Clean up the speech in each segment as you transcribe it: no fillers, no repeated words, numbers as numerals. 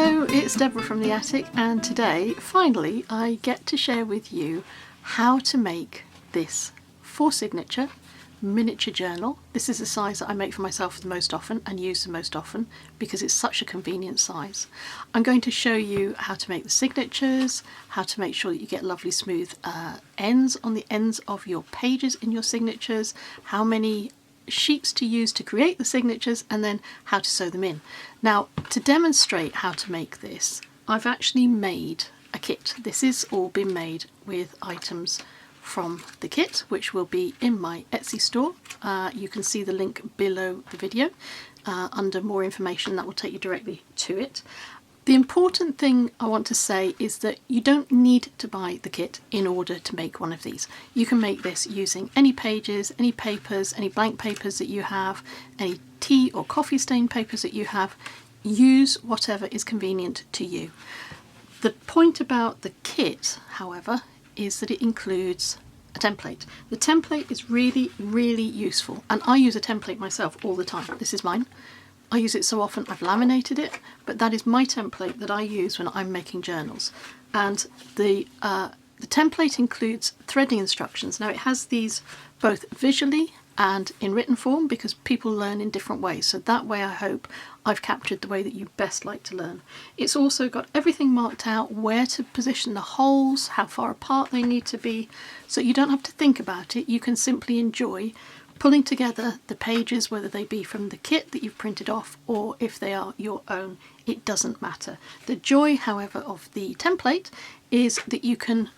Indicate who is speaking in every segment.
Speaker 1: Hello, it's Deborah from the attic, and today finally I get to share with you how to make this for signature miniature journal. This is the size that I make for myself the most often and use the most often because it's such a convenient size. I'm going to show you how to make the signatures, how to make sure that you get lovely smooth ends on the ends of your pages in your signatures, how many sheets to use to create the signatures, and then how to sew them in. Now, to demonstrate how to make this, I've actually made a kit. This has all been made with items from the kit, which will be in my Etsy store. You can see the link below the video under more information that will take you directly to it. The important thing I want to say is that you don't need to buy the kit in order to make one of these. You can make this using any pages, any papers, any blank papers that you have, any tea or coffee stain papers that you have. Use whatever is convenient to you. The point about the kit, however, is that it includes a template. The template is really, really useful, and I use a template myself all the time. This is mine. I use it so often I've laminated it, but that is my template that I use when I'm making journals. And the template includes threading instructions. Now, it has these both visually and in written form because people learn in different ways. So that way I hope I've captured the way that you best like to learn. It's also got everything marked out, where to position the holes, how far apart they need to be, so you don't have to think about it. You can simply enjoy pulling together the pages, whether they be from the kit that you've printed off or if they are your own. It doesn't matter. The joy, however, of the template is that you can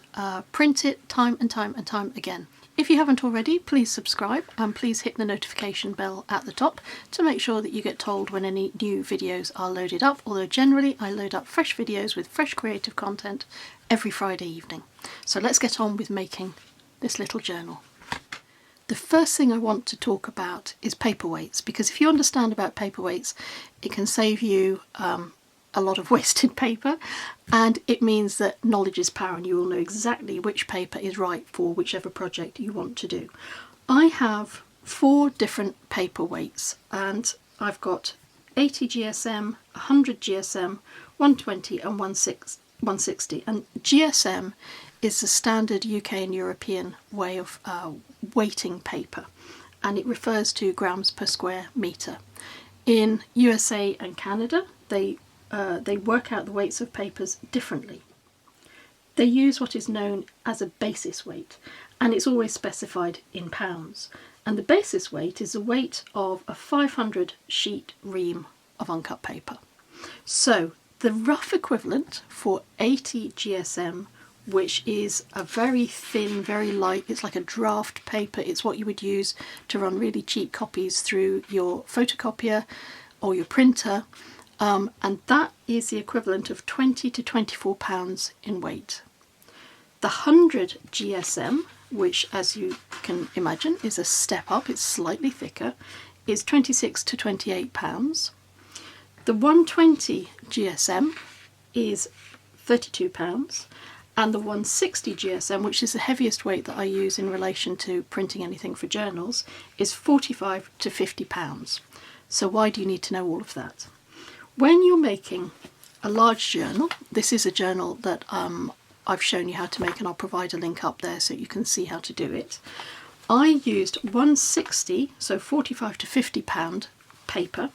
Speaker 1: print it time and time and time again. If you haven't already, please subscribe and please hit the notification bell at the top to make sure that you get told when any new videos are loaded up, although generally I load up fresh videos with fresh creative content every Friday evening. So let's get on with making this little journal. The first thing I want to talk about is paperweights, because if you understand about paperweights, it can save you a lot of wasted paper, and it means that knowledge is power and you will know exactly which paper is right for whichever project you want to do. I have 4 different paperweights, and I've got 80 GSM, 100 GSM, 120 and 160, and GSM is the standard UK and European way of weighting paper, and it refers to grams per square metre. In USA and Canada, they work out the weights of papers differently. They use what is known as a basis weight, and it's always specified in pounds. And the basis weight is the weight of a 500 sheet ream of uncut paper. So the rough equivalent for 80 GSM, which is a very thin, very light, it's like a draft paper. It's what you would use to run really cheap copies through your photocopier or your printer. And that is the equivalent of 20 to 24 pounds in weight. The 100 GSM, which as you can imagine is a step up, it's slightly thicker, is 26 to 28 pounds. The 120 GSM is 32 pounds. And the 160 GSM, which is the heaviest weight that I use in relation to printing anything for journals, is 45 to 50 pounds. So why do you need to know all of that? When you're making a large journal, this is a journal that I've shown you how to make, and I'll provide a link up there so you can see how to do it. I used 160, so 45 to 50 pound paper,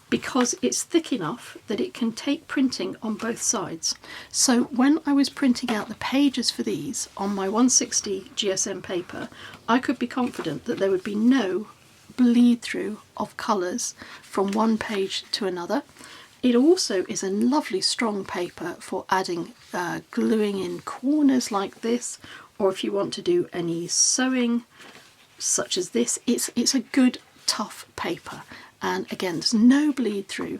Speaker 1: because it's thick enough that it can take printing on both sides. So when I was printing out the pages for these on my 160 GSM paper, I could be confident that there would be no bleed through of colours from one page to another. It also is a lovely strong paper for adding gluing in corners like this, or if you want to do any sewing such as this, it's a good tough paper. And again, there's no bleed through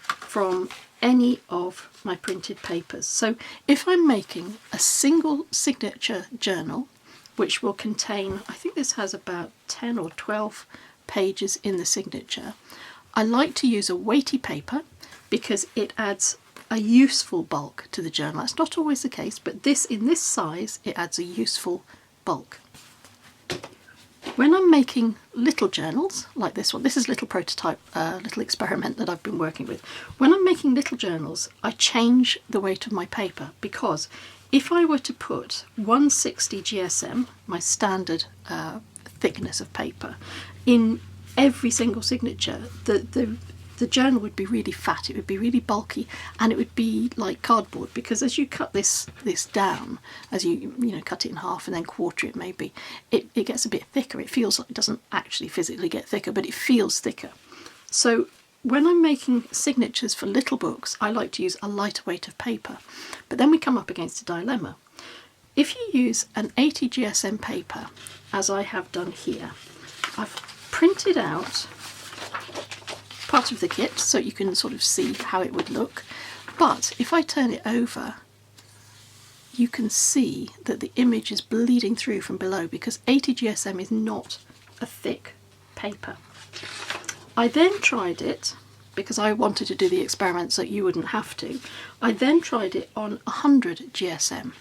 Speaker 1: from any of my printed papers. So if I'm making a single signature journal, which will contain, I think this has about 10 or 12 pages in the signature, I like to use a weighty paper because it adds a useful bulk to the journal. That's not always the case, but in this size, it adds a useful bulk. When I'm making little journals like this one, this is a little prototype, little experiment that I've been working with. When I'm making little journals, I change the weight of my paper, because if I were to put 160 GSM, my standard thickness of paper, in every single signature, the journal would be really fat, it would be really bulky, and it would be like cardboard, because as you cut this down, as you cut it in half and then quarter it maybe, it gets a bit thicker. It feels like it doesn't actually physically get thicker, but it feels thicker. So when I'm making signatures for little books, I like to use a lighter weight of paper. But then we come up against a dilemma. If you use an 80 GSM paper, as I have done here, I've printed out part of the kit so you can sort of see how it would look, but if I turn it over, you can see that the image is bleeding through from below, because 80 GSM is not a thick paper. I then tried it, because I wanted to do the experiment so you wouldn't have to, I then tried it on 100 GSM.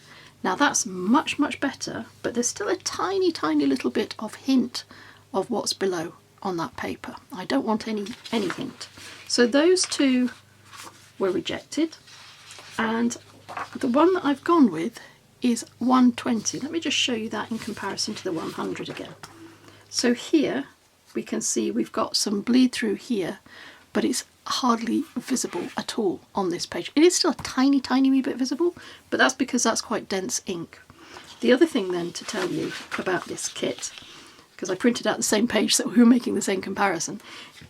Speaker 1: Now that's much better, but there's still a tiny little bit of hint of what's below on that paper. I don't want any hint. So those two were rejected, and the one that I've gone with is 120. Let me just show you that in comparison to the 100 again. So here we can see we've got some bleed through here, but it's hardly visible at all on this page. It is still a tiny wee bit visible, but that's because that's quite dense ink. The other thing then to tell you about this kit, because I printed out the same page so we were making the same comparison,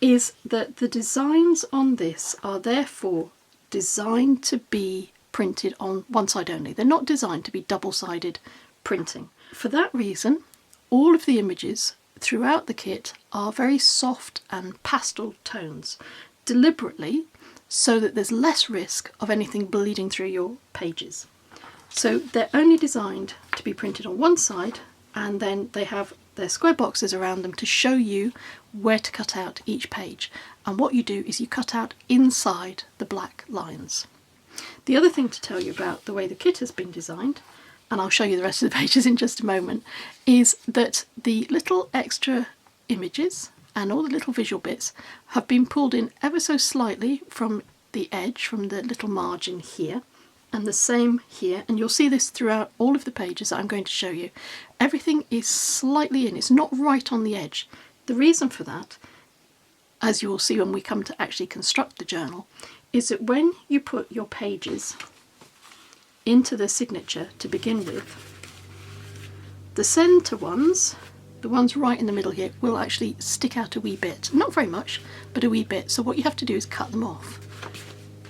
Speaker 1: is that the designs on this are therefore designed to be printed on one side only. They're not designed to be double-sided printing. For that reason, all of the images throughout the kit are very soft and pastel tones, deliberately, so that there's less risk of anything bleeding through your pages. So they're only designed to be printed on one side, and then they have their square boxes around them to show you where to cut out each page. And what you do is you cut out inside the black lines. The other thing to tell you about the way the kit has been designed, and I'll show you the rest of the pages in just a moment, is that the little extra images and all the little visual bits have been pulled in ever so slightly from the edge, from the little margin here, and the same here, and you'll see this throughout all of the pages that I'm going to show you. Everything is slightly in, it's not right on the edge. The reason for that, as you will see when we come to actually construct the journal, is that when you put your pages into the signature to begin with, the centre ones, the ones right in the middle here, will actually stick out a wee bit. Not very much, but a wee bit. So what you have to do is cut them off.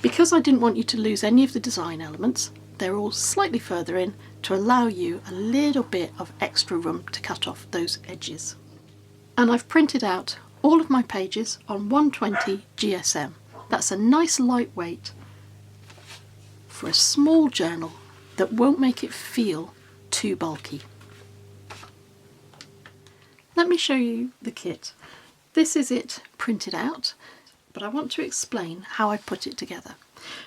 Speaker 1: Because I didn't want you to lose any of the design elements, they're all slightly further in to allow you a little bit of extra room to cut off those edges. And I've printed out all of my pages on 120 GSM. That's a nice lightweight for a small journal that won't make it feel too bulky. Let me show you the kit. This is it printed out, but I want to explain how I put it together.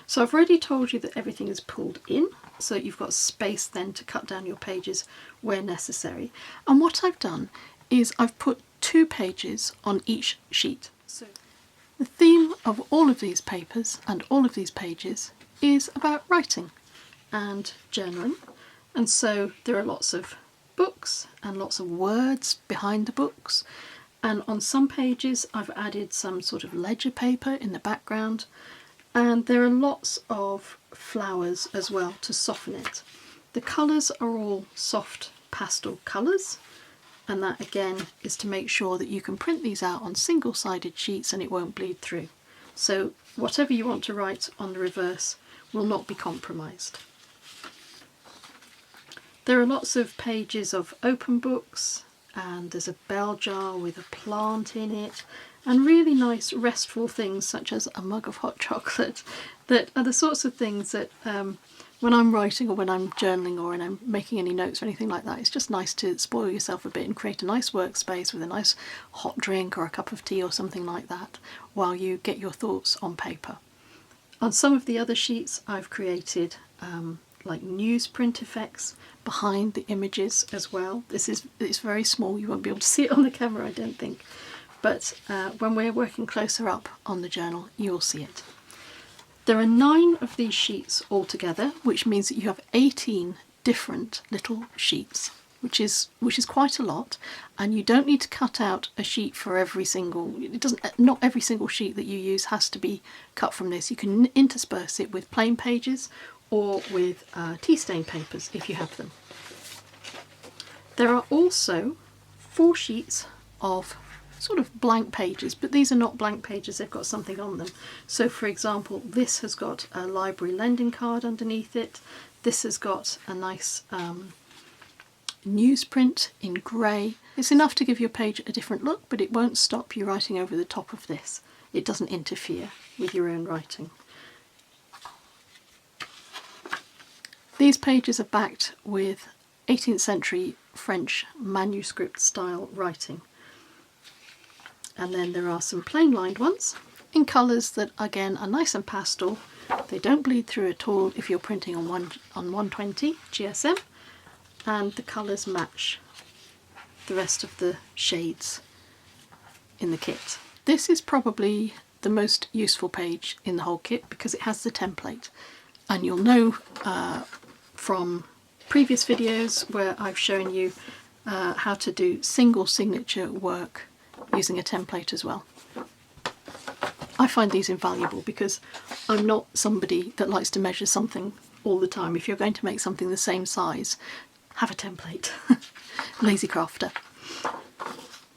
Speaker 1: So I've already told you that everything is pulled in, so you've got space then to cut down your pages where necessary. And what I've done is I've put 2 pages on each sheet. So the theme of all of these papers and all of these pages is about writing and journaling, and so there are lots of books and lots of words behind the books, and on some pages I've added some sort of ledger paper in the background, and there are lots of flowers as well to soften it. The colours are all soft pastel colours, and that again is to make sure that you can print these out on single-sided sheets and it won't bleed through. So whatever you want to write on the reverse will not be compromised. There are lots of pages of open books, and there's a bell jar with a plant in it, and really nice restful things such as a mug of hot chocolate, that are the sorts of things that when I'm writing or when I'm journaling or when I'm making any notes or anything like that, it's just nice to spoil yourself a bit and create a nice workspace with a nice hot drink or a cup of tea or something like that while you get your thoughts on paper. On some of the other sheets I've created like newsprint effects behind the images as well. It's very small, you won't be able to see it on the camera, I don't think, but when we're working closer up on the journal you'll see it. There are 9 of these sheets altogether, which means that you have 18 different little sheets, which is quite a lot, and you don't need to cut out a sheet for every single, not every single sheet that you use has to be cut from this. You can intersperse it with plain pages or with tea stain papers if you have them. There are also 4 sheets of sort of blank pages, but these are not blank pages, they've got something on them. So for example, this has got a library lending card underneath it. This has got a nice newsprint in grey. It's enough to give your page a different look, but it won't stop you writing over the top of this. It doesn't interfere with your own writing. These pages are backed with 18th century French manuscript style writing. And then there are some plain lined ones in colours that again are nice and pastel. They don't bleed through at all if you're printing on 120 GSM, and the colours match the rest of the shades in the kit. This is probably the most useful page in the whole kit because it has the template, and you'll know from previous videos where I've shown you how to do single signature work using a template as well. I find these invaluable because I'm not somebody that likes to measure something all the time. If you're going to make something the same size, have a template. Lazy crafter.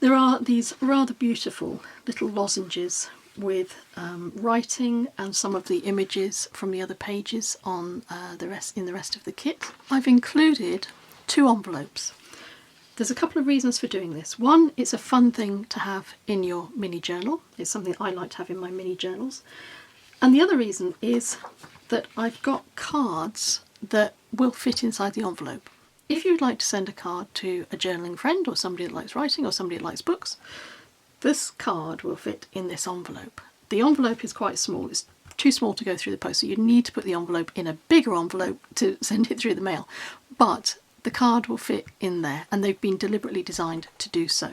Speaker 1: There are these rather beautiful little lozenges with writing and some of the images from the other pages on the rest of the kit. I've included 2 envelopes. There's a couple of reasons for doing this. One, it's a fun thing to have in your mini journal. It's something I like to have in my mini journals. And the other reason is that I've got cards that will fit inside the envelope. If you'd like to send a card to a journaling friend or somebody that likes writing or somebody that likes books, this card will fit in this envelope. The envelope is quite small. It's too small to go through the post, so you need to put the envelope in a bigger envelope to send it through the mail. But the card will fit in there, and they've been deliberately designed to do so.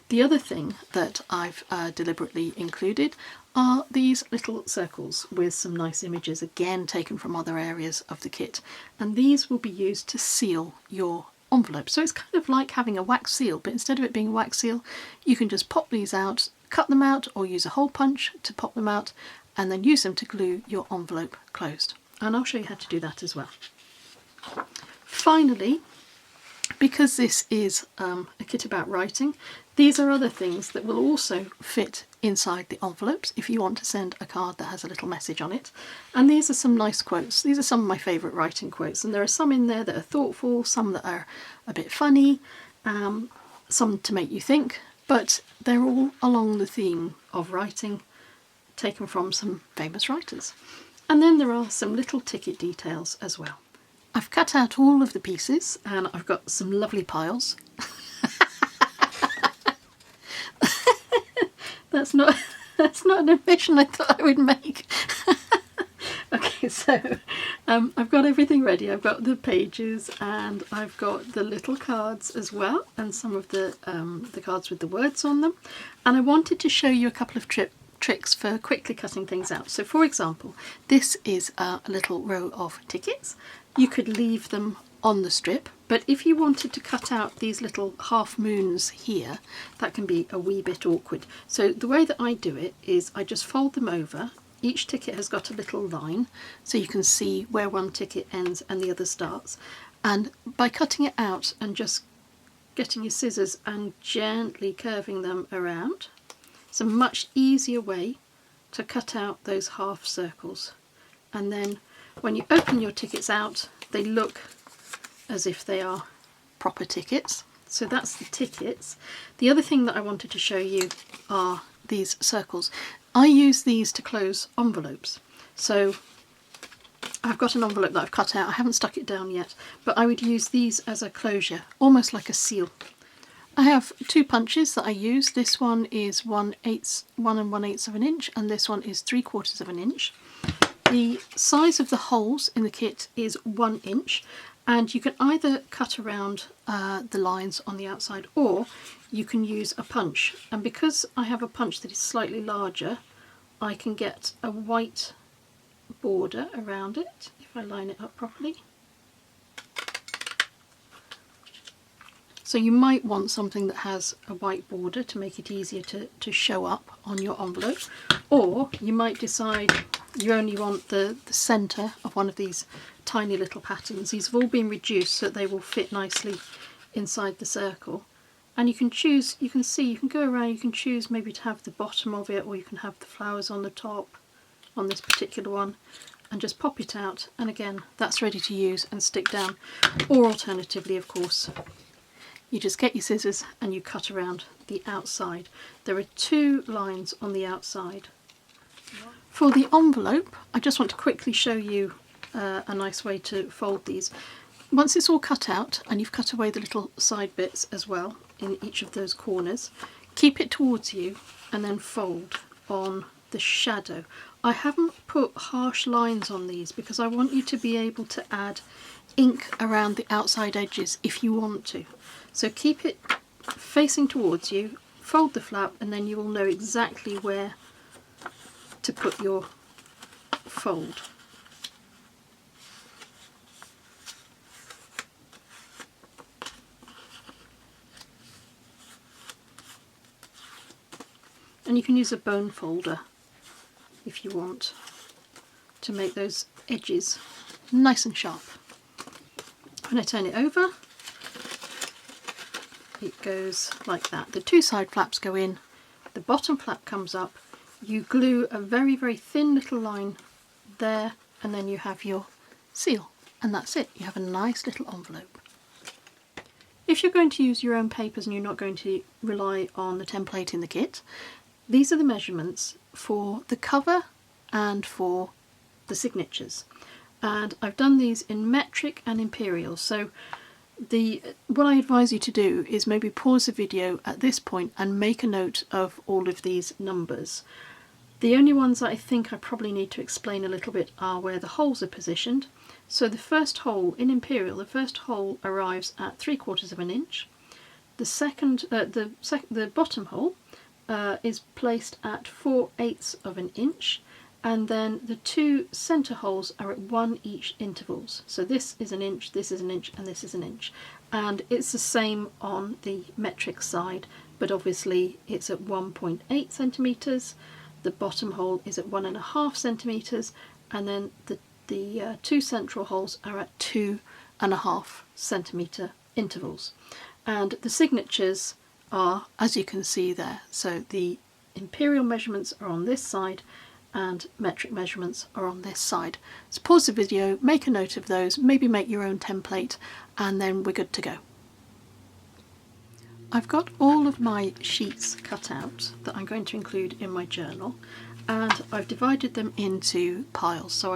Speaker 1: The other thing that I've deliberately included are these little circles with some nice images, again taken from other areas of the kit, and these will be used to seal your envelope. So it's kind of like having a wax seal, but instead of it being a wax seal, you can just pop these out, cut them out, or use a hole punch to pop them out, and then use them to glue your envelope closed. And I'll show you how to do that as well. Finally, because this is a kit about writing, these are other things that will also fit inside the envelopes if you want to send a card that has a little message on it. And these are some nice quotes. These are some of my favourite writing quotes, and there are some in there that are thoughtful, some that are a bit funny, some to make you think, but they're all along the theme of writing, taken from some famous writers. And then there are some little ticket details as well. I've cut out all of the pieces and I've got some lovely piles. That's not an admission I thought I would make. Okay, so I've got everything ready. I've got the pages and I've got the little cards as well, and some of the cards with the words on them. And I wanted to show you a couple of tricks for quickly cutting things out. So for example, this is a little row of tickets. You could leave them on the strip, but if you wanted to cut out these little half moons here, that can be a wee bit awkward. So the way that I do it is I just fold them over. Each ticket has got a little line, so you can see where one ticket ends and the other starts. And by cutting it out and just getting your scissors and gently curving them around, it's a much easier way to cut out those half circles. And then when you open your tickets out, they look as if they are proper tickets. So that's the tickets. The other thing that I wanted to show you are these circles. I use these to close envelopes. So I've got an envelope that I've cut out. I haven't stuck it down yet, but I would use these as a closure, almost like a seal. I have 2 punches that I use. This one is 1 1/8 of an inch, and this one is 3/4 of an inch. The size of the holes in the kit is 1 inch, and you can either cut around the lines on the outside, or you can use a punch. And because I have a punch that is slightly larger, I can get a white border around it if I line it up properly. So you might want something that has a white border to make it easier to show up on your envelope, or you might decide you only want the centre of one of these tiny little patterns. These have all been reduced so that they will fit nicely inside the circle. And you can choose, you can see, you can go around, you can choose maybe to have the bottom of it, or you can have the flowers on the top on this particular one, and just pop it out, and again that's ready to use and stick down. Or alternatively, of course, you just get your scissors and you cut around the outside. There are 2 lines on the outside. For the envelope, I just want to quickly show you a nice way to fold these. Once it's all cut out, and you've cut away the little side bits as well in each of those corners, keep it towards you and then fold on the shadow. I haven't put harsh lines on these because I want you to be able to add ink around the outside edges if you want to. So keep it facing towards you, fold the flap, and then you will know exactly where to put your fold. And you can use a bone folder if you want to make those edges nice and sharp. When I turn it over, it goes like that. The 2 side flaps go in, the bottom flap comes up, you glue a very, very thin little line there, and then you have your seal, and that's it. You have a nice little envelope. If you're going to use your own papers and you're not going to rely on the template in the kit, these are the measurements for the cover and for the signatures. And I've done these in metric and imperial. So what I advise you to do is maybe pause the video at this point and make a note of all of these numbers. The only ones that I think I probably need to explain a little bit are where the holes are positioned. So the first hole in imperial, the first hole arrives at 3/4 of an inch. The bottom hole is placed at 4/8 of an inch, and then the 2 centre holes are at 1 each intervals. So this is an inch, this is an inch, and this is an inch. And it's the same on the metric side, but obviously it's at 1.8 centimetres. The bottom hole is at 1.5 centimetres, and then the 2 central holes are at 2.5 centimetre intervals. And the signatures are, as you can see there, so the imperial measurements are on this side and metric measurements are on this side. So pause the video, make a note of those, maybe make your own template, and then we're good to go. I've got all of my sheets cut out that I'm going to include in my journal, and I've divided them into piles, so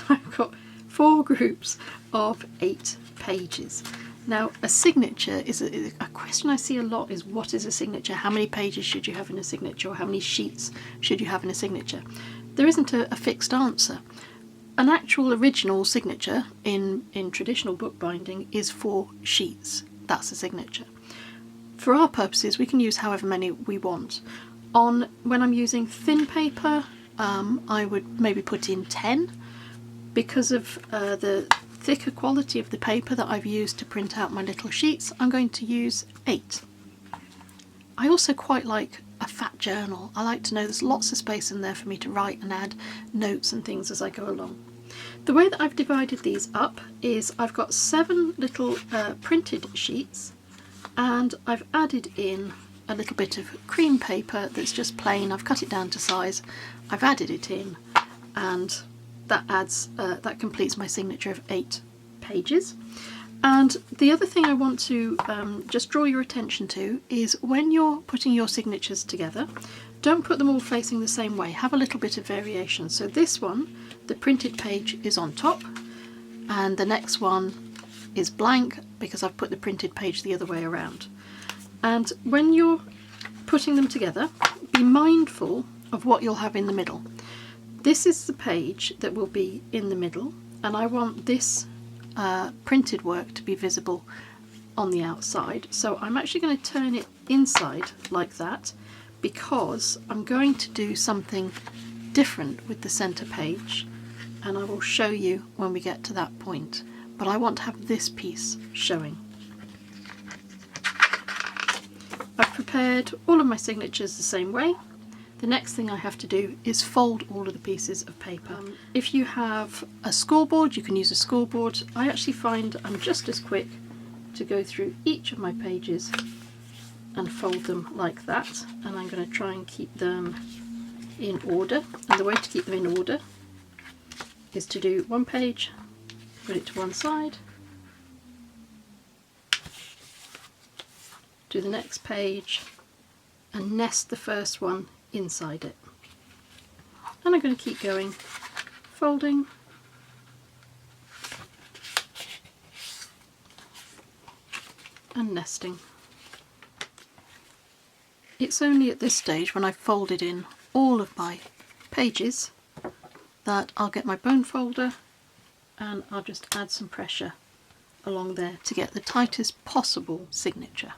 Speaker 1: I've got 4 groups of 8 pages. Now, a signature is a question I see a lot, is what is a signature? How many pages should you have in a signature, or how many sheets should you have in a signature? There isn't a fixed answer. An actual original signature in traditional bookbinding is 4 sheets. That's a signature. For our purposes, we can use however many we want. When I'm using thin paper, I would maybe put in 10, because of the thicker quality of the paper that I've used to print out my little sheets. I'm going to use 8. I also quite like a fat journal. I like to know there's lots of space in there for me to write and add notes and things as I go along. The way that I've divided these up is I've got 7 little printed sheets, and I've added in a little bit of cream paper that's just plain. I've cut it down to size, I've added it in, and that completes my signature of 8 pages. And the other thing I want to just draw your attention to is when you're putting your signatures together, don't put them all facing the same way. Have a little bit of variation. So this one, the printed page is on top, and the next one is blank because I've put the printed page the other way around. And when you're putting them together, be mindful of what you'll have in the middle. This is the page that will be in the middle, and I want this printed work to be visible on the outside. So I'm actually going to turn it inside like that, because I'm going to do something different with the centre page, and I will show you when we get to that point. But I want to have this piece showing. I've prepared all of my signatures the same way. The next thing I have to do is fold all of the pieces of paper. If you have a scoreboard, you can use a scoreboard. I actually find I'm just as quick to go through each of my pages and fold them like that, and I'm going to try and keep them in order. And the way to keep them in order is to do one page, put it to one side, do the next page, and nest the first one inside it. And I'm going to keep going, folding, and nesting. It's only at this stage, when I've folded in all of my pages, that I'll get my bone folder and I'll just add some pressure along there to get the tightest possible signature.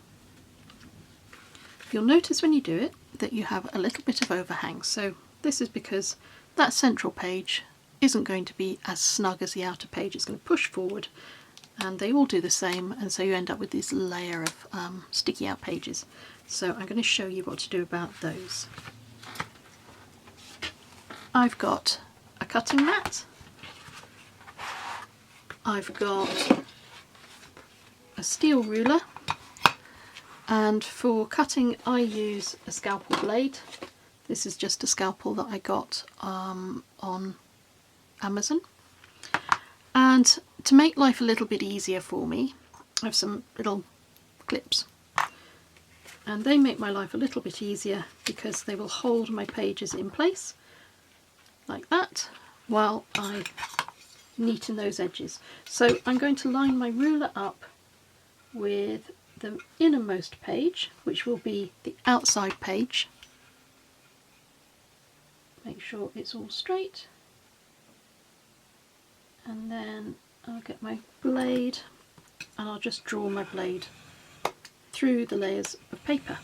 Speaker 1: You'll notice when you do it that you have a little bit of overhang, so this is because that central page isn't going to be as snug as the outer page. It's going to push forward, and they all do the same, and so you end up with this layer of sticky out pages. So I'm going to show you what to do about those. I've got a cutting mat, I've got a steel ruler, and for cutting I use a scalpel blade. This is just a scalpel that I got on Amazon. And to make life a little bit easier for me, I have some little clips, and they make my life a little bit easier because they will hold my pages in place like that while I neaten those edges. So I'm going to line my ruler up with the innermost page, which will be the outside page. Make sure it's all straight, and then I'll get my blade and I'll just draw my blade through the layers of paper.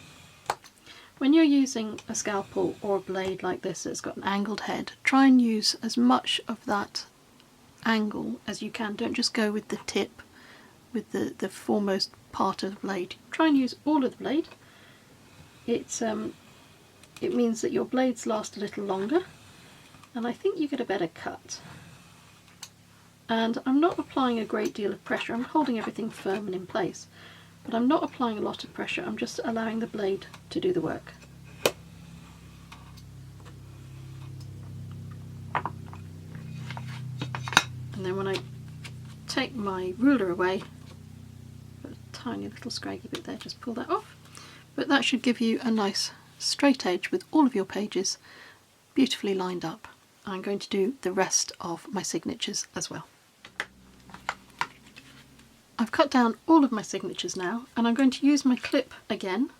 Speaker 1: When you're using a scalpel or a blade like this that's got an angled head, try and use as much of that angle as you can. Don't just go with the tip, with the foremost part of the blade. Try and use all of the blade. It means that your blades last a little longer, and I think you get a better cut. And I'm not applying a great deal of pressure. I'm holding everything firm and in place, but I'm not applying a lot of pressure. I'm just allowing the blade to do the work. And then when I take my ruler away, got a tiny little scraggy bit there, just pull that off. But that should give you a nice straight edge with all of your pages beautifully lined up. I'm going to do the rest of my signatures as well. I've cut down all of my signatures now, and I'm going to use my clip again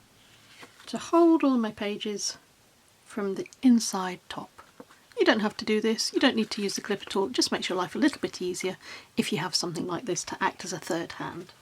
Speaker 1: to hold all my pages from the inside top. You don't have to do this, you don't need to use the clip at all. It just makes your life a little bit easier if you have something like this to act as a third hand.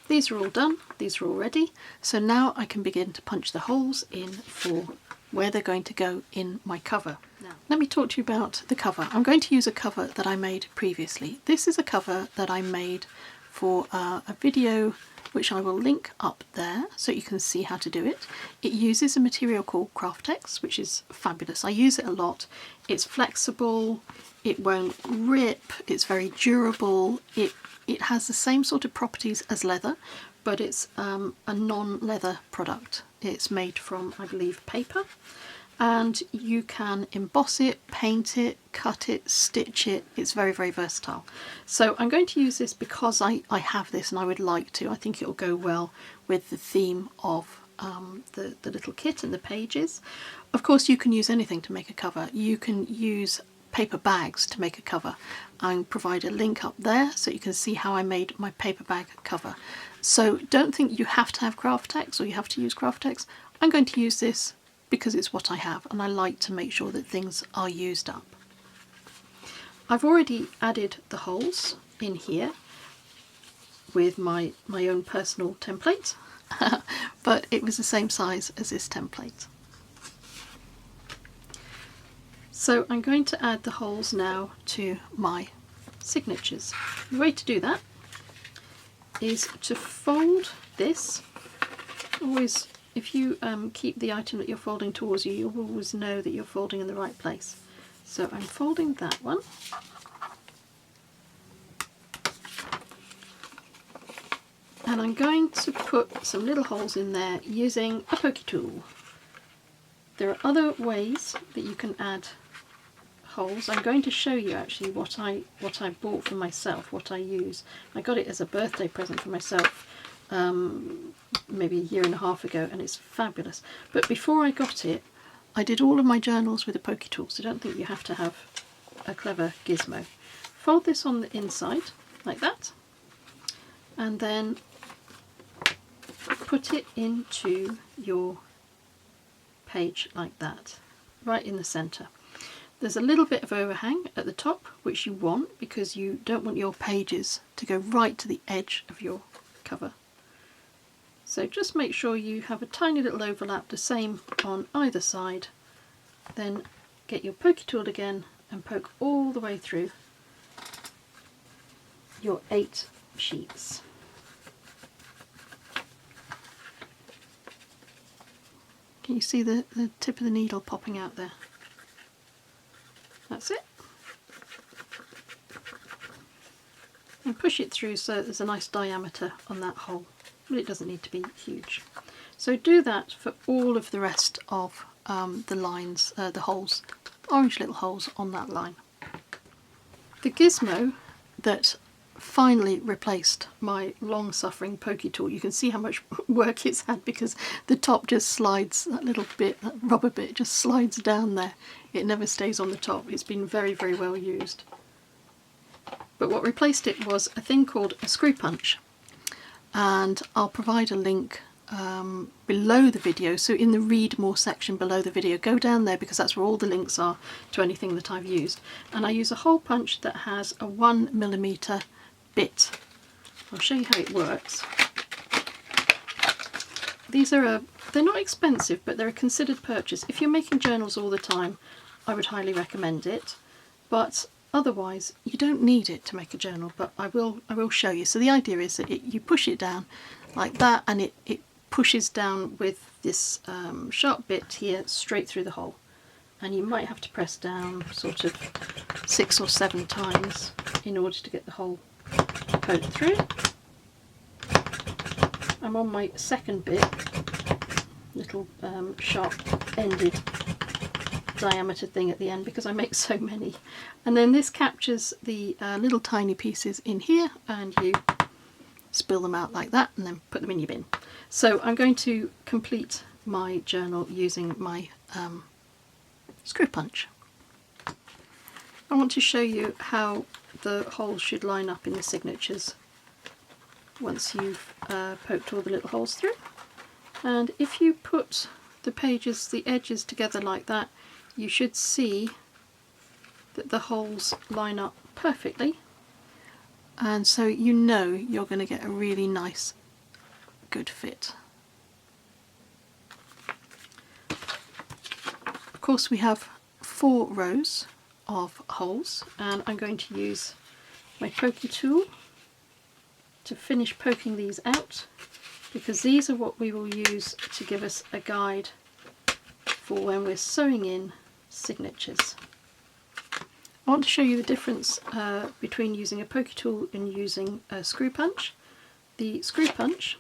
Speaker 1: These are all done, these are all ready, so now I can begin to punch the holes in for where they're going to go in my cover. Now, let me talk to you about the cover. I'm going to use a cover that I made previously. This is a cover that I made for a video which I will link up there so you can see how to do it. It uses a material called Craftex, which is fabulous. I use it a lot. It's flexible, it won't rip, it's very durable, it has the same sort of properties as leather, but it's a non-leather product. It's made from, I believe, paper, and you can emboss it, paint it, cut it, stitch it. It's very, very versatile. So I'm going to use this because I have this and I would like to. I think it'll go well with the theme of the little kit and the pages. Of course, you can use anything to make a cover. You can use paper bags to make a cover. I'll provide a link up there so you can see how I made my paper bag cover. So don't think you have to have Craftex or you have to use Craftex. I'm going to use this because it's what I have and I like to make sure that things are used up. I've already added the holes in here with my own personal template, but it was the same size as this template. So I'm going to add the holes now to my signatures. The way to do that is to fold this. Always, if you keep the item that you're folding towards you, you'll always know that you're folding in the right place. So I'm folding that one. And I'm going to put some little holes in there using a pokey tool. There are other ways that you can add holes. I'm going to show you actually what I bought for myself, what I use. I got it as a birthday present for myself maybe a year and a half ago, and it's fabulous. But before I got it, I did all of my journals with a pokey tool, so don't think you have to have a clever gizmo. Fold this on the inside like that, and then put it into your page like that, right in the centre. There's a little bit of overhang at the top, which you want because you don't want your pages to go right to the edge of your cover. So just make sure you have a tiny little overlap, the same on either side. Then get your pokey tool again and poke all the way through your 8 sheets. Can you see the tip of the needle popping out there? That's it. And push it through so there's a nice diameter on that hole, but it doesn't need to be huge. So do that for all of the rest of the lines, the holes, orange little holes on that line. The gizmo that finally replaced my long-suffering pokey tool, you can see how much work it's had because the top just slides, that little bit, that rubber bit just slides down there. It never stays on the top. It's been very, very well used. But what replaced it was a thing called a screw punch, and I'll provide a link below the video. So in the read more section below the video, go down there because that's where all the links are to anything that I've used. And I use a hole punch that has a 1mm bit. I'll show you how it works. These are they're not expensive, but they're a considered purchase. If you're making journals all the time, I would highly recommend it. But otherwise, you don't need it to make a journal. But I will show you. So the idea is that you push it down like that, and it pushes down with this sharp bit here straight through the hole. And you might have to press down sort of 6 or 7 times in order to get the hole poked through. I'm on my second bit, little sharp ended diameter thing at the end because I make so many. And then this captures the little tiny pieces in here, and you spill them out like that and then put them in your bin. So I'm going to complete my journal using my screw punch. I want to show you how the holes should line up in the signatures once you've poked all the little holes through. And if you put the pages, the edges together like that, you should see that the holes line up perfectly, and so you know you're going to get a really nice good fit. Of course, we have 4 rows of holes, and I'm going to use my pokey tool to finish poking these out, because these are what we will use to give us a guide for when we're sewing in signatures. I want to show you the difference between using a pokey tool and using a screw punch. The screw punch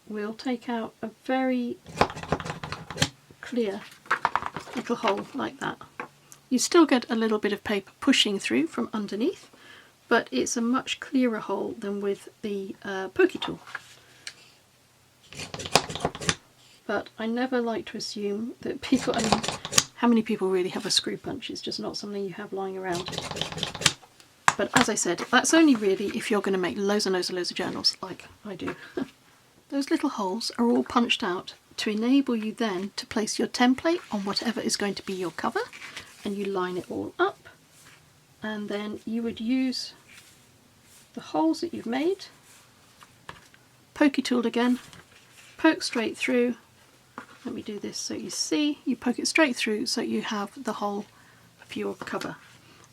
Speaker 1: will take out a very clear little hole like that. You still get a little bit of paper pushing through from underneath, but it's a much clearer hole than with the pokey tool. But I never like to assume that people, I mean, how many people really have a screw punch? It's just not something you have lying around. But as I said, that's only really if you're going to make loads and loads and loads of journals like I do. Those little holes are all punched out to enable you then to place your template on whatever is going to be your cover, and you line it all up, and then you would use the holes that you've made, pokey tool again, poke straight through. Let me do this so you see. You poke it straight through so you have the hole of your cover.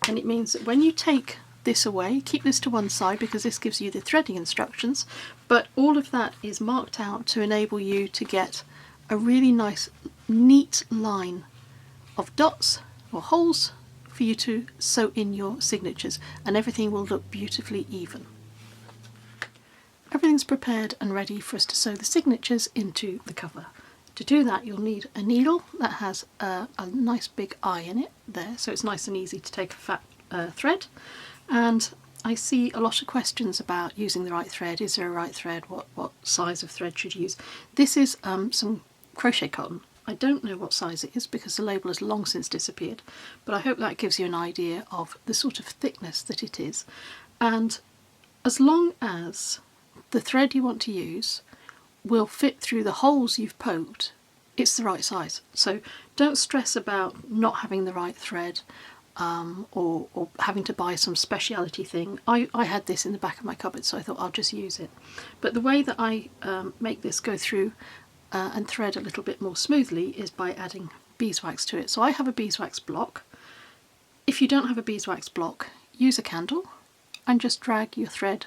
Speaker 1: And it means that when you take this away, keep this to one side because this gives you the threading instructions, but all of that is marked out to enable you to get a really nice neat line of dots or holes for you to sew in your signatures, and everything will look beautifully even. Everything's prepared and ready for us to sew the signatures into the cover. To do that, you'll need a needle that has a nice big eye in it there, so it's nice and easy to take a fat thread. And I see a lot of questions about using the right thread. Is there a right thread? What size of thread should you use? This is some crochet cotton. I don't know what size it is because the label has long since disappeared, but I hope that gives you an idea of the sort of thickness that it is. And as long as the thread you want to use will fit through the holes you've poked, it's the right size. So don't stress about not having the right thread or having to buy some speciality thing. I had this in the back of my cupboard, so I thought I'll just use it. But the way that I make this go through and thread a little bit more smoothly is by adding beeswax to it. So I have a beeswax block. If you don't have a beeswax block, use a candle and just drag your thread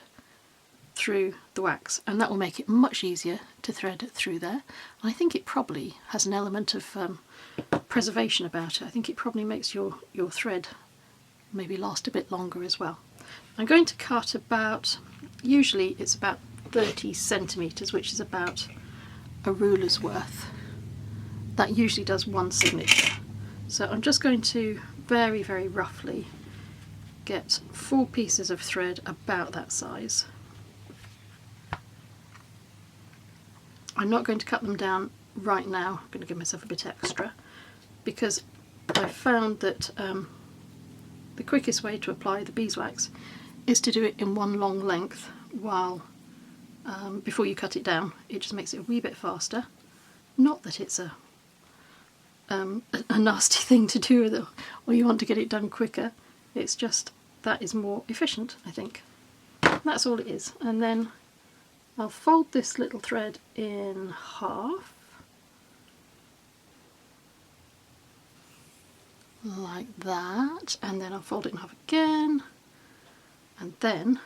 Speaker 1: through the wax, and that will make it much easier to thread through there. And I think it probably has an element of preservation about it. I think it probably makes your thread maybe last a bit longer as well. I'm going to cut about, usually it's about 30 centimetres, which is about a ruler's worth. That usually does one signature. So I'm just going to very, very roughly get 4 pieces of thread about that size. I'm not going to cut them down right now. I'm going to give myself a bit extra because I found that the quickest way to apply the beeswax is to do it in one long length while before you cut it down. It just makes it a wee bit faster. Not that it's a nasty thing to do or you want to get it done quicker. It's just that is more efficient, I think. That's all it is. And then I'll fold this little thread in half, like that, and then I'll fold it in half again, and then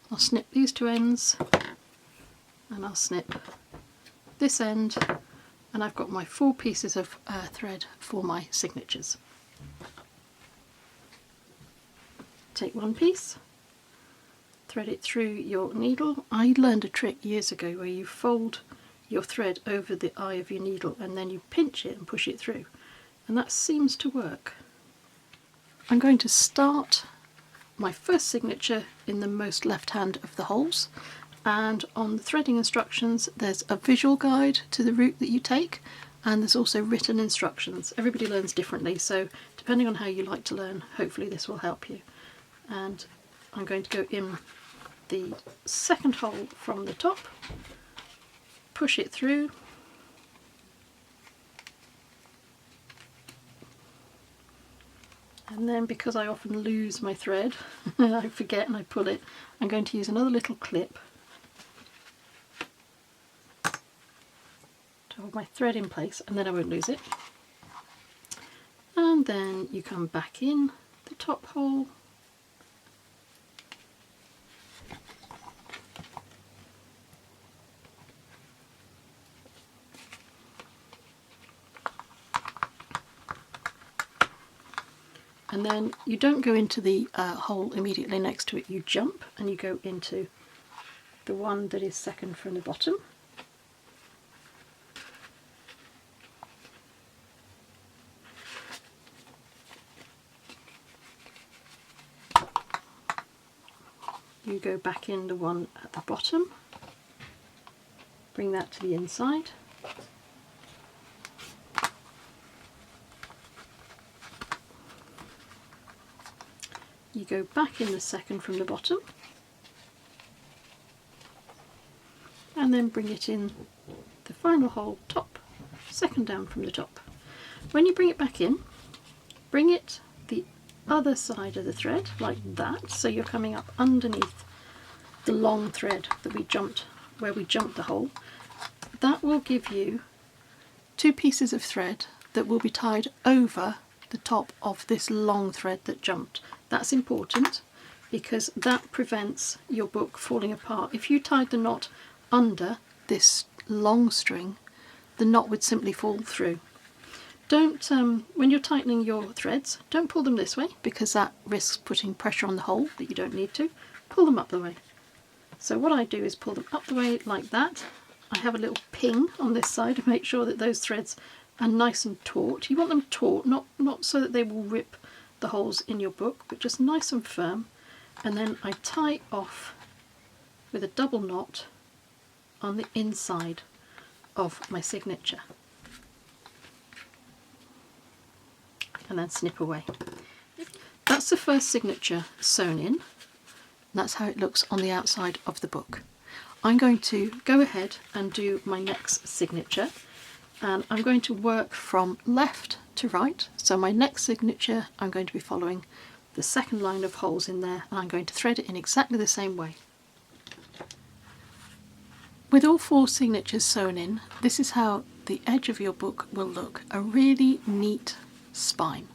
Speaker 1: I'll snip these 2 ends, and I'll snip this end, and I've got my 4 pieces of thread for my signatures. Take 1 piece, thread it through your needle. I learned a trick years ago where you fold your thread over the eye of your needle and then you pinch it and push it through, and that seems to work. I'm going to start my first signature in the most left hand of the holes, and on the threading instructions there's a visual guide to the route that you take, and there's also written instructions. Everybody learns differently, so depending on how you like to learn, hopefully this will help you. And I'm going to go in the second hole from the top, push it through, and then because I often lose my thread, I forget and I pull it, I'm going to use another little clip to hold my thread in place, and then I won't lose it. And then you come back in the top hole, and then you don't go into the hole immediately next to it, you jump and you go into the one that is second from the bottom. You go back in the one at the bottom, bring that to the inside. You go back in the second from the bottom and then bring it in the final hole top, second down from the top. When you bring it back in, bring it the other side of the thread like that, so you're coming up underneath the long thread that we jumped, where we jumped the hole. That will give you 2 pieces of thread that will be tied over the top of this long thread that jumped. That's important because that prevents your book falling apart. If you tied the knot under this long string, the knot would simply fall through. Don't, when you're tightening your threads, don't pull them this way because that risks putting pressure on the hole that you don't need to. Pull them up the way. So what I do is pull them up the way like that. I have a little ping on this side to make sure that those threads are nice and taut. You want them taut, not so that they will rip the holes in your book, but just nice and firm. And then I tie off with a double knot on the inside of my signature. And then snip away. That's the first signature sewn in. That's how it looks on the outside of the book. I'm going to go ahead and do my next signature, and I'm going to work from left to right. So my next signature, I'm going to be following the second line of holes in there, and I'm going to thread it in exactly the same way. With all 4 signatures sewn in, this is how the edge of your book will look. A really neat spine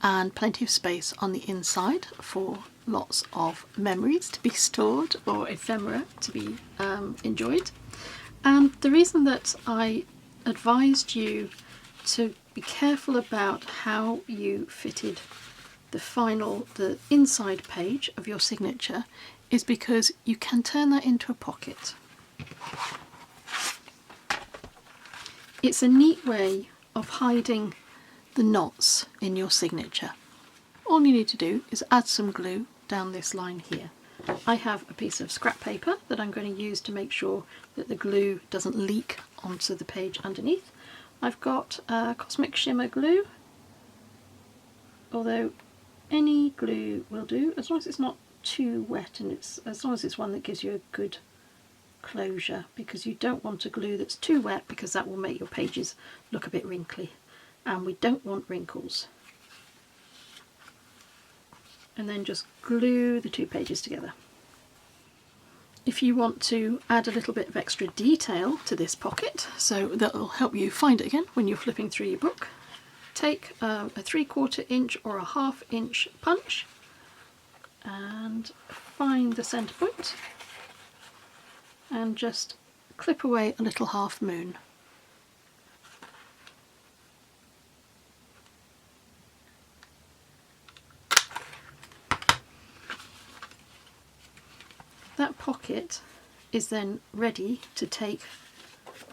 Speaker 1: and plenty of space on the inside for lots of memories to be stored or ephemera to be enjoyed. And the reason that I advised you to be careful about how you fitted the inside page of your signature is because you can turn that into a pocket. It's a neat way of hiding the knots in your signature. All you need to do is add some glue down this line here. I have a piece of scrap paper that I'm going to use to make sure that the glue doesn't leak onto the page underneath. I've got Cosmic Shimmer glue, although any glue will do as long as it's not too wet, and as long as it's one that gives you a good closure, because you don't want a glue that's too wet because that will make your pages look a bit wrinkly, and we don't want wrinkles. And then just glue the 2 pages together. If you want to add a little bit of extra detail to this pocket, so that will help you find it again when you're flipping through your book, take a 3/4 inch or a 1/2 inch punch and find the centre point and just clip away a little half moon. That pocket is then ready to take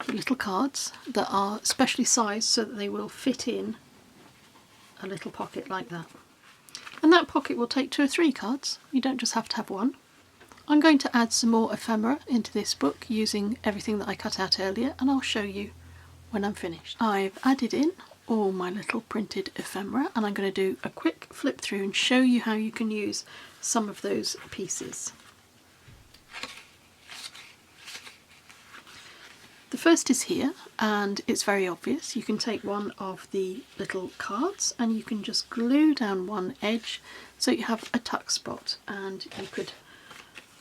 Speaker 1: the little cards that are specially sized so that they will fit in a little pocket like that. And that pocket will take 2 or 3 cards. You don't just have to have one. I'm going to add some more ephemera into this book using everything that I cut out earlier, and I'll show you when I'm finished. I've added in all my little printed ephemera, and I'm going to do a quick flip through and show you how you can use some of those pieces. The first is here, and it's very obvious. You can take one of the little cards and you can just glue down one edge so you have a tuck spot, and you could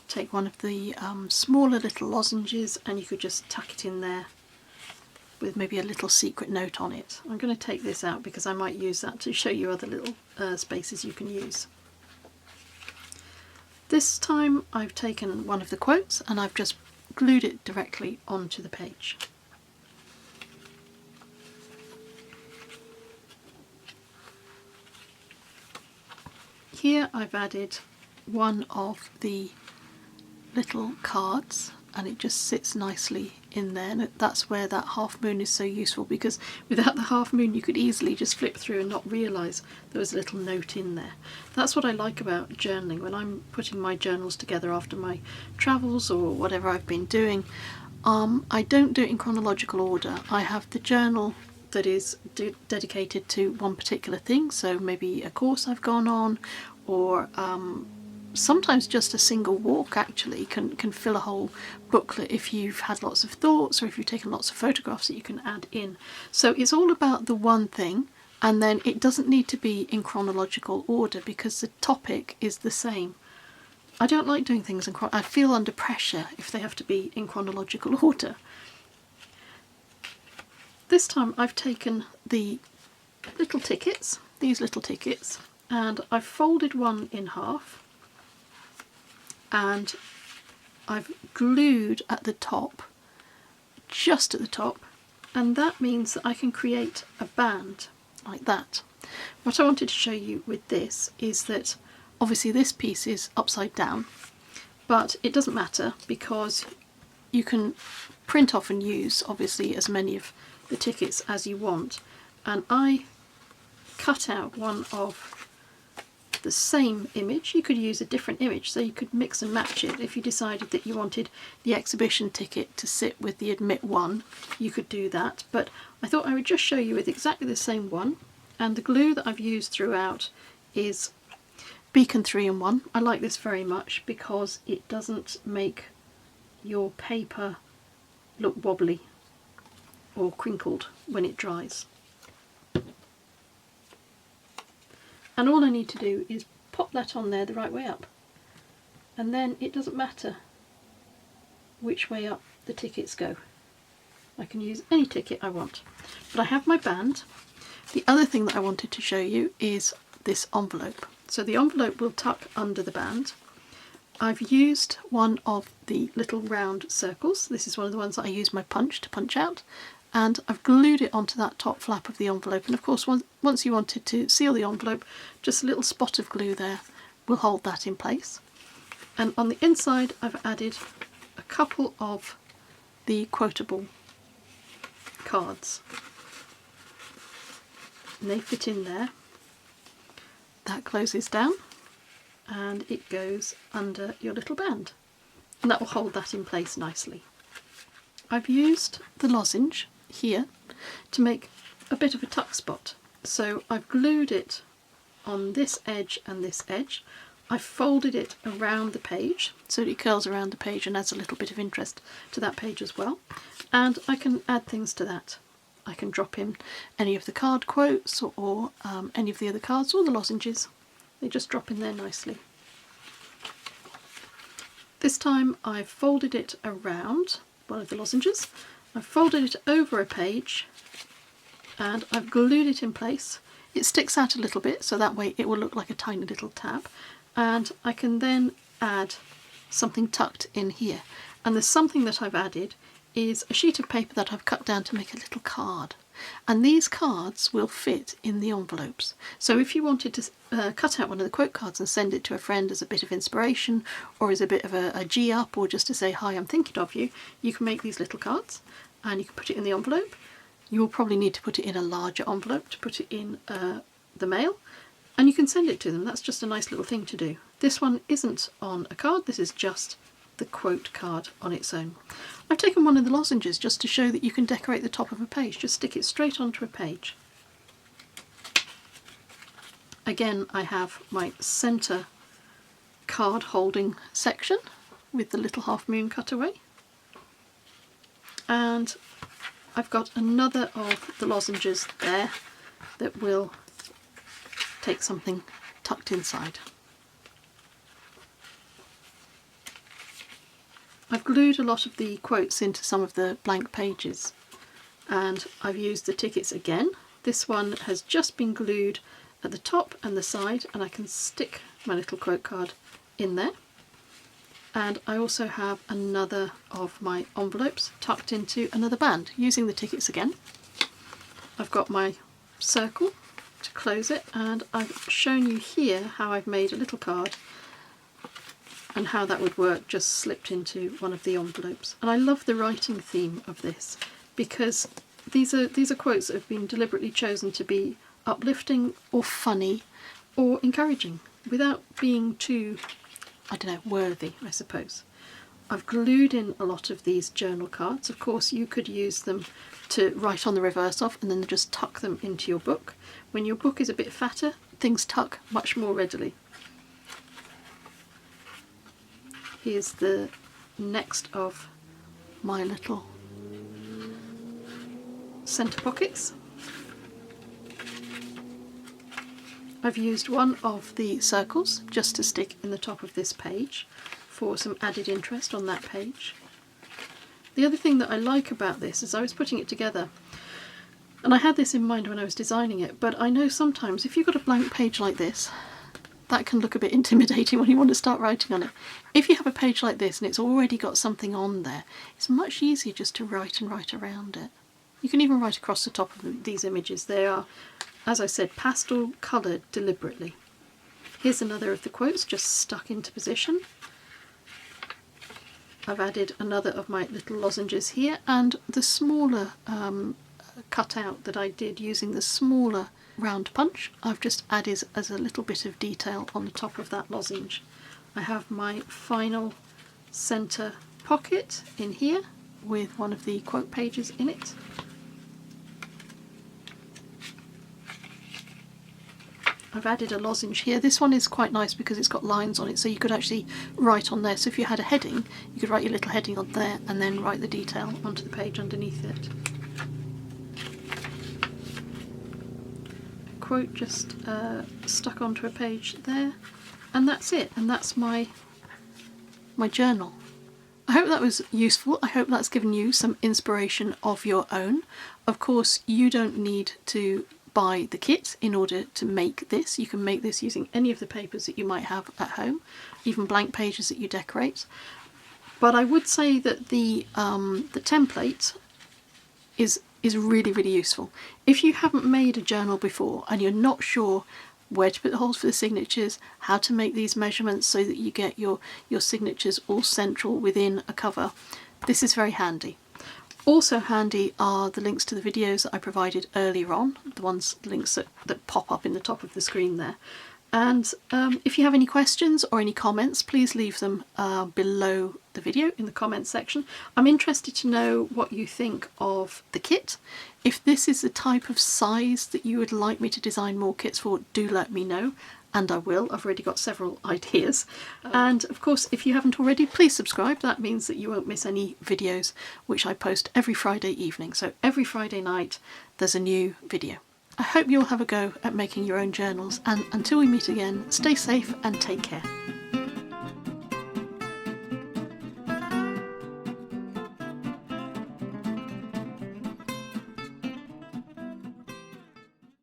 Speaker 1: take one of the smaller little lozenges and you could just tuck it in there with maybe a little secret note on it. I'm going to take this out because I might use that to show you other little spaces you can use. This time I've taken one of the quotes and I've just glued it directly onto the page. Here I've added one of the little cards and it just sits nicely in there, and that's where that half moon is so useful, because without the half moon you could easily just flip through and not realise there was a little note in there. That's what I like about journaling. When I'm putting my journals together after my travels or whatever I've been doing, I don't do it in chronological order. I have the journal that is dedicated to one particular thing, so maybe a course I've gone on, or sometimes just a single walk actually can fill a whole booklet if you've had lots of thoughts or if you've taken lots of photographs that you can add in. So it's all about the one thing, and then it doesn't need to be in chronological order because the topic is the same. I don't like doing things I feel under pressure if they have to be in chronological order. This time I've taken the little tickets, these little tickets, and I've folded one in half, and I've glued at the top, just at the top, and that means that I can create a band like that. What I wanted to show you with this is that obviously this piece is upside down, but it doesn't matter because you can print off and use obviously as many of the tickets as you want, and I cut out one of the same image. You could use a different image, so you could mix and match it. If you decided that you wanted the exhibition ticket to sit with the admit one, you could do that, but I thought I would just show you with exactly the same one. And the glue that I've used throughout is Beacon 3-in-1. I like this very much because it doesn't make your paper look wobbly or crinkled when it dries. And all I need to do is pop that on there the right way up, and then it doesn't matter which way up the tickets go. I can use any ticket I want. But I have my band. The other thing that I wanted to show you is this envelope. So the envelope will tuck under the band. I've used one of the little round circles. This is one of the ones that I use my punch to punch out, and I've glued it onto that top flap of the envelope. And of course once you wanted to seal the envelope, just a little spot of glue there will hold that in place. And on the inside I've added a couple of the quotable cards, and they fit in there. That closes down and it goes under your little band, and that will hold that in place nicely. I've used the lozenge here to make a bit of a tuck spot, so I've glued it on this edge and this edge. I've folded it around the page so that it curls around the page and adds a little bit of interest to that page as well, and I can add things to that. I can drop in any of the card quotes or any of the other cards or the lozenges. They just drop in there nicely. This time I've folded it around one of the lozenges, I've folded it over a page, and I've glued it in place. It sticks out a little bit so that way it will look like a tiny little tab, and I can then add something tucked in here. And the something that I've added is a sheet of paper that I've cut down to make a little card, and these cards will fit in the envelopes. So if you wanted to cut out one of the quote cards and send it to a friend as a bit of inspiration or as a bit of a G-up, or just to say hi, I'm thinking of you, you can make these little cards and you can put it in the envelope. You will probably need to put it in a larger envelope to put it in the mail, and you can send it to them. That's just a nice little thing to do. This one isn't on a card, this is just the quote card on its own. I've taken one of the lozenges just to show that you can decorate the top of a page. Just stick it straight onto a page. Again, I have my centre card holding section with the little half moon cutaway, and I've got another of the lozenges there that will take something tucked inside. I've glued a lot of the quotes into some of the blank pages, and I've used the tickets again. This one has just been glued at the top and the side, and I can stick my little quote card in there. And I also have another of my envelopes tucked into another band using the tickets again. I've got my circle to close it, and I've shown you here how I've made a little card and how that would work just slipped into one of the envelopes. And I love the writing theme of this because these are quotes that have been deliberately chosen to be uplifting or funny or encouraging without being too, I don't know, worthy, I suppose. I've glued in a lot of these journal cards. Of course you could use them to write on the reverse of and then just tuck them into your book. When your book is a bit fatter, things tuck much more readily. Here's the next of my little centre pockets. I've used one of the circles just to stick in the top of this page for some added interest on that page. The other thing that I like about this is I was putting it together, and I had this in mind when I was designing it, but I know sometimes if you've got a blank page like this, that can look a bit intimidating when you want to start writing on it. If you have a page like this and it's already got something on there, it's much easier just to write and write around it. You can even write across the top of these images. They are, as I said, pastel coloured deliberately. Here's another of the quotes just stuck into position. I've added another of my little lozenges here, and the smaller cutout that I did using the smaller round punch, I've just added as a little bit of detail on the top of that lozenge. I have my final centre pocket in here with one of the quote pages in it. I've added a lozenge here. This one is quite nice because it's got lines on it, so you could actually write on there. So if you had a heading, you could write your little heading on there and then write the detail onto the page underneath it. Quote just stuck onto a page there, and that's it, and that's my journal. I hope that was useful. I hope that's given you some inspiration of your own. Of course, you don't need to buy the kit in order to make this. You can make this using any of the papers that you might have at home, even blank pages that you decorate. But I would say that the template is really, really useful. If you haven't made a journal before and you're not sure where to put the holes for the signatures, how to make these measurements so that you get your signatures all central within a cover, this is very handy. Also handy are the links to the videos that I provided earlier on, the links that pop up in the top of the screen there. And if you have any questions or any comments, please leave them below the video in the comments section. I'm interested to know what you think of the kit. If this is the type of size that you would like me to design more kits for, do let me know, and I will. I've already got several ideas. And of course, if you haven't already, please subscribe. That means that you won't miss any videos, which I post every Friday evening. So every Friday night there's a new video. I hope you'll have a go at making your own journals, and until we meet again, stay safe and take care.